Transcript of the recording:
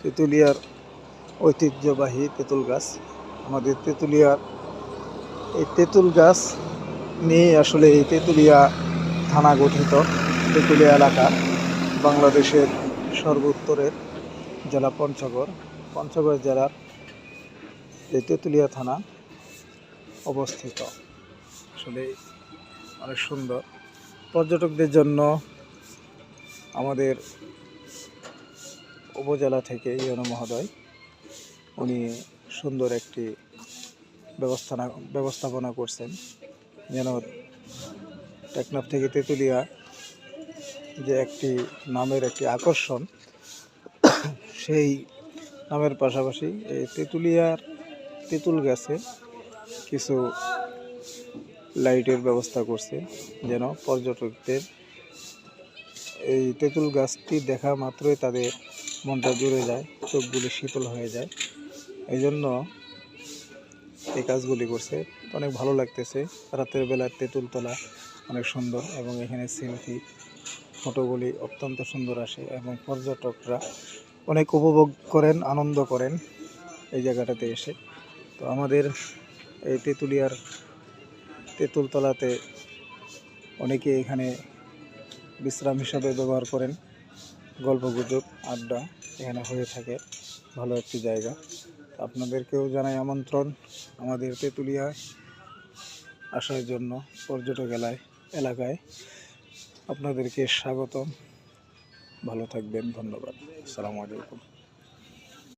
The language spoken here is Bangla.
তেঁতুলিয়ার ঐতিহ্যবাহী তেঁতুল গাছ। আমাদের তেঁতুলিয়ার এই তেঁতুল গাছ নিয়ে আসলে এই তেঁতুলিয়া থানা গঠিত। তেঁতুলিয়া এলাকা বাংলাদেশের সর্বোত্তরের জেলা পঞ্চগড় জেলার এই তেঁতুলিয়া থানা অবস্থিত। আসলে অনেক সুন্দর পর্যটকদের জন্য আমাদের উপজেলা থেকে ইউনো মহোদয় উনি সুন্দর একটি ব্যবস্থাপনা করছেন, যেন টেকনাফ থেকে তেঁতুলিয়া যে একটি নামের একটি আকর্ষণ, সেই নামের পাশাপাশি এই তেঁতুলিয়ার তেঁতুল গাছে কিছু লাইটের ব্যবস্থা করছে, যেন পর্যটকদের এই তেঁতুল গাছটি দেখা মাত্রই তাদের মনটা জুড়ে যায়, চোখগুলি শীতল হয়ে যায়। এই জন্য এই কাজগুলি করছে। অনেক ভালো লাগতেছে। রাতের বেলার তেঁতুল তোলা অনেক সুন্দর, এবং এখানে সেলফি ফটোগুলি অত্যন্ত সুন্দর আসে, এবং পর্যটকরা অনেক উপভোগ করেন, আনন্দ করেন এই জায়গাটাতে এসে। তো আমাদের এই তেঁতুলিয়ার তেঁতুল তলাতে অনেকে এখানে বিশ্রাম হিসাবে ব্যবহার করেন। গল্পগুজব, আড্ডা এখানে হয়ে থাকে। ভালো একটি জায়গা। আপনাদেরকেও জানাই আমন্ত্রণ আমাদের তেঁতুলিয়ায় আসার জন্য। পর্যটক এলাকায় আপনাদেরকে স্বাগতম। ভালো থাকবেন। ধন্যবাদ। আসসালামু আলাইকুম।